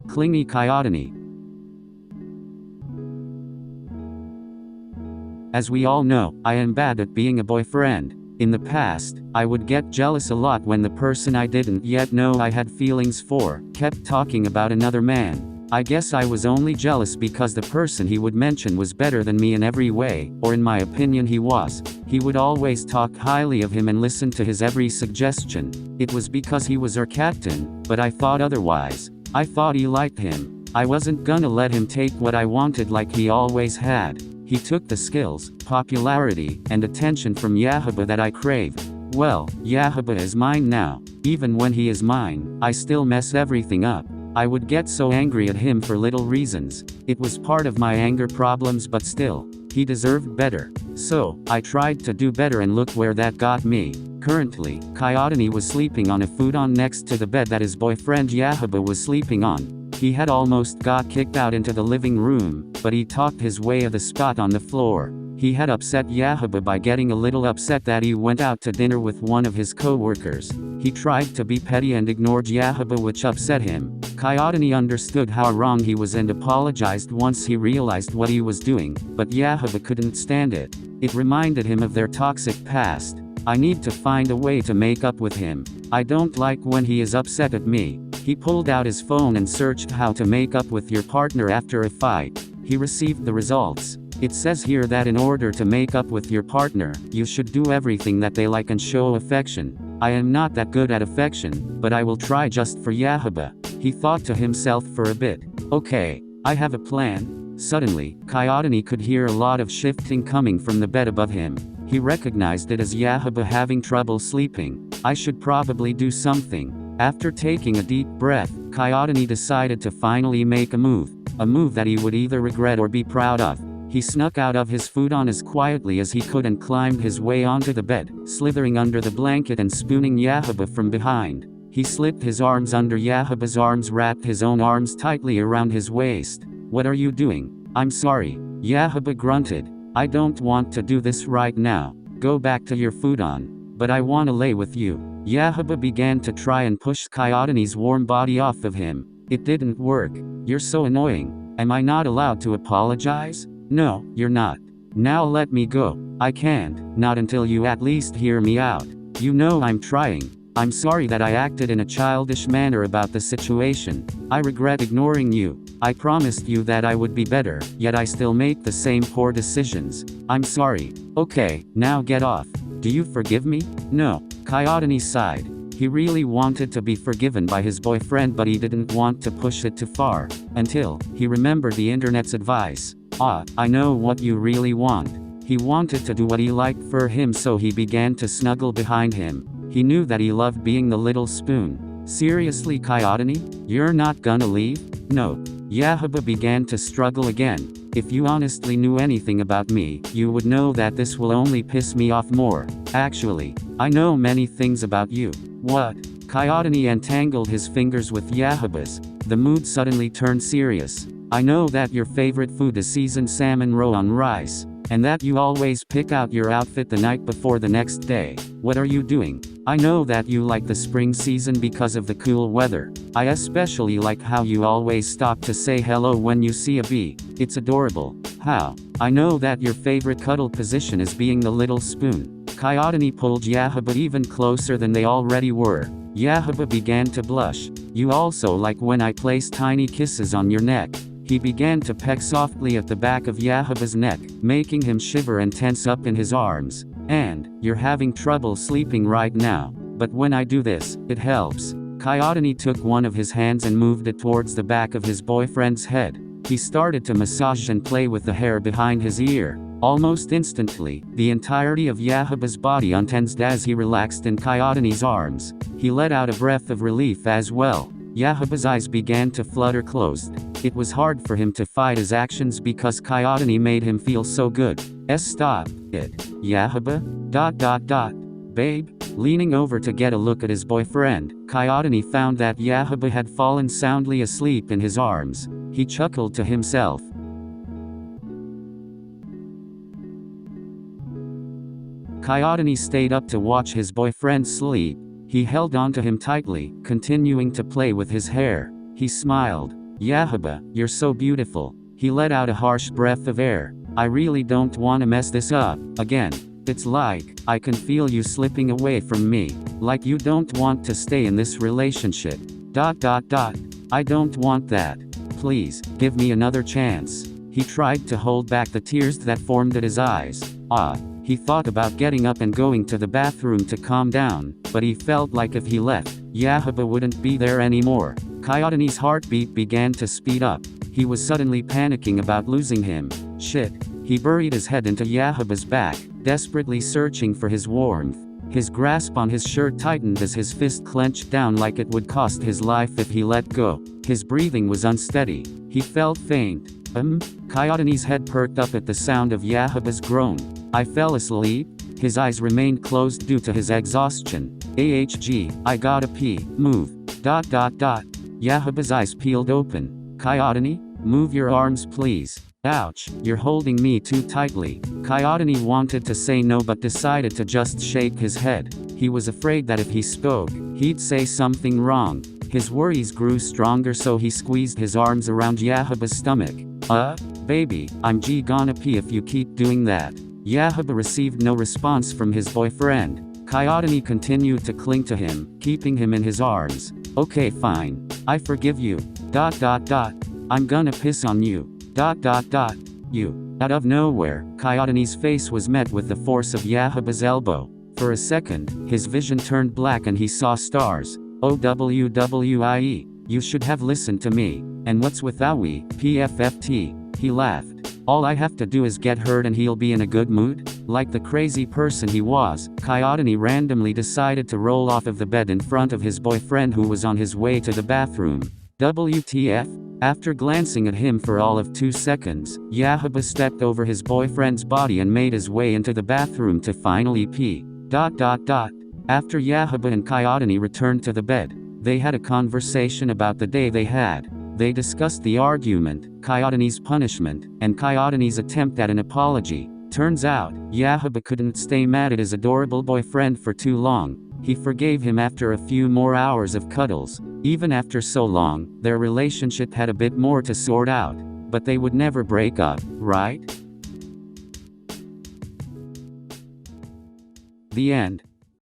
Clingy Kyotani. As we all know, I am bad at being a boyfriend. In the past, I would get jealous a lot when the person I didn't yet know I had feelings for kept talking about another man. I guess I was only jealous because the person he would mention was better than me in every way, or in my opinion he was. He would always talk highly of him and listen to his every suggestion. It was because he was our captain, but I thought otherwise. I thought he liked him. I wasn't gonna let him take what I wanted like he always had. He took the skills, popularity, and attention from KyoHaba that I crave. Well, KyoHaba is mine now. Even when he is mine, I still mess everything up. I would get so angry at him for little reasons. It was part of my anger problems, but still, he deserved better. So, I tried to do better, and look where that got me. Currently, Kyotani was sleeping on a futon next to the bed that his boyfriend KyoHaba was sleeping on. He had almost got kicked out into the living room, but he talked his way of the spot on the floor. He had upset KyoHaba by getting a little upset that he went out to dinner with one of his co-workers. He tried to be petty and ignored KyoHaba, which upset him. Kyotani understood how wrong he was and apologized once he realized what he was doing, but KyoHaba couldn't stand it. It reminded him of their toxic past. I need to find a way to make up with him. I don't like when he is upset at me. He pulled out his phone and searched how to make up with your partner after a fight. He received the results. It says here that in order to make up with your partner, you should do everything that they like and show affection. I am not that good at affection, but I will try just for KyoHaba. He thought to himself for a bit. Okay, I have a plan. Suddenly, Kyotani could hear a lot of shifting coming from the bed above him. He recognized it as KyoHaba having trouble sleeping. I should probably do something. After taking a deep breath, Kyotani decided to finally make a move that he would either regret or be proud of. He snuck out of his futon as quietly as he could and climbed his way onto the bed, slithering under the blanket and spooning KyoHaba from behind. He slipped his arms under KyoHaba's arms, wrapped his own arms tightly around his waist. What are you doing? I'm sorry. KyoHaba grunted. I don't want to do this right now. Go back to your futon. But I wanna lay with you. KyoHaba began to try and push Kyotani's warm body off of him. It didn't work. You're so annoying. Am I not allowed to apologize? No, you're not. Now let me go. I can't, not until you at least hear me out. You know I'm trying. I'm sorry that I acted in a childish manner about the situation. I regret ignoring you. I promised you that I would be better, yet I still make the same poor decisions. I'm sorry. Okay, now get off. Do you forgive me? No. Kyotani sighed. He really wanted to be forgiven by his boyfriend, but he didn't want to push it too far. Until he remembered the internet's advice. I know what you really want. He wanted to do what he liked for him, so he began to snuggle behind him. He knew that he loved being the little spoon. Seriously, Kyotani? You're not gonna leave? No. KyoHaba began to struggle again. If you honestly knew anything about me, you would know that this will only piss me off more. Actually, I know many things about you. What? Kyotani entangled his fingers with KyoHaba's. The mood suddenly turned serious. I know that your favorite food is seasoned salmon roe on rice, and that you always pick out your outfit the night before the next day. What are you doing? I know that you like the spring season because of the cool weather. I especially like how you always stop to say hello when you see a bee. It's adorable. How? I know that your favorite cuddle position is being the little spoon. Kyotani pulled KyoHaba even closer than they already were. KyoHaba began to blush. You also like when I place tiny kisses on your neck. He began to peck softly at the back of KyoHaba's neck, making him shiver and tense up in his arms. And, you're having trouble sleeping right now. But when I do this, it helps. Kyotani took one of his hands and moved it towards the back of his boyfriend's head. He started to massage and play with the hair behind his ear. Almost instantly, the entirety of KyoHaba's body untensed as he relaxed in Kyotani's arms. He let out a breath of relief as well. KyoHaba's eyes began to flutter closed. It was hard for him to fight his actions because Kyotani made him feel so good. Stop it. KyoHaba? Babe? Leaning over to get a look at his boyfriend, Kyotani found that KyoHaba had fallen soundly asleep in his arms. He chuckled to himself. Kyotani stayed up to watch his boyfriend sleep. He held onto him tightly, continuing to play with his hair. He smiled. "KyoHaba, you're so beautiful." He let out a harsh breath of air. "I really don't want to mess this up again. It's like, I can feel you slipping away from me. Like you don't want to stay in this relationship. ... I don't want that. Please, give me another chance." He tried to hold back the tears that formed at his eyes. He thought about getting up and going to the bathroom to calm down, but he felt like if he left, KyoHaba wouldn't be there anymore. Kyotani's heartbeat began to speed up. He was suddenly panicking about losing him. Shit. He buried his head into KyoHaba's back, desperately searching for his warmth. His grasp on his shirt tightened as his fist clenched down like it would cost his life if he let go. His breathing was unsteady. He felt faint. Kyotani's head perked up at the sound of KyoHaba's groan. "I fell asleep?" His eyes remained closed due to his exhaustion. I gotta pee. Move. ... KyoHaba's eyes peeled open. "Kyotani? Move your arms please." "Ouch, you're holding me too tightly." Kyotani wanted to say no but decided to just shake his head. He was afraid that if he spoke, he'd say something wrong. His worries grew stronger, so he squeezed his arms around KyoHaba's stomach. Baby, I'm gonna pee if you keep doing that." KyoHaba received no response from his boyfriend. Kyotani continued to cling to him, keeping him in his arms. "Okay fine. I forgive you. ... I'm gonna piss on you. ... You." Out of nowhere, Kyotani's face was met with the force of KyoHaba's elbow. For a second, his vision turned black and he saw stars. "OWWIE. You should have listened to me. And what's with owie, PFFT?" He laughed. "All I have to do is get hurt and he'll be in a good mood?" Like the crazy person he was, Kyotani randomly decided to roll off of the bed in front of his boyfriend who was on his way to the bathroom. WTF? After glancing at him for all of 2 seconds, KyoHaba stepped over his boyfriend's body and made his way into the bathroom to finally pee. ... After KyoHaba and Kyotani returned to the bed, they had a conversation about the day they had. They discussed the argument, Kyotani's punishment, and Kyotani's attempt at an apology. Turns out, KyoHaba couldn't stay mad at his adorable boyfriend for too long. He forgave him after a few more hours of cuddles. Even after so long, their relationship had a bit more to sort out. But they would never break up, right? The end.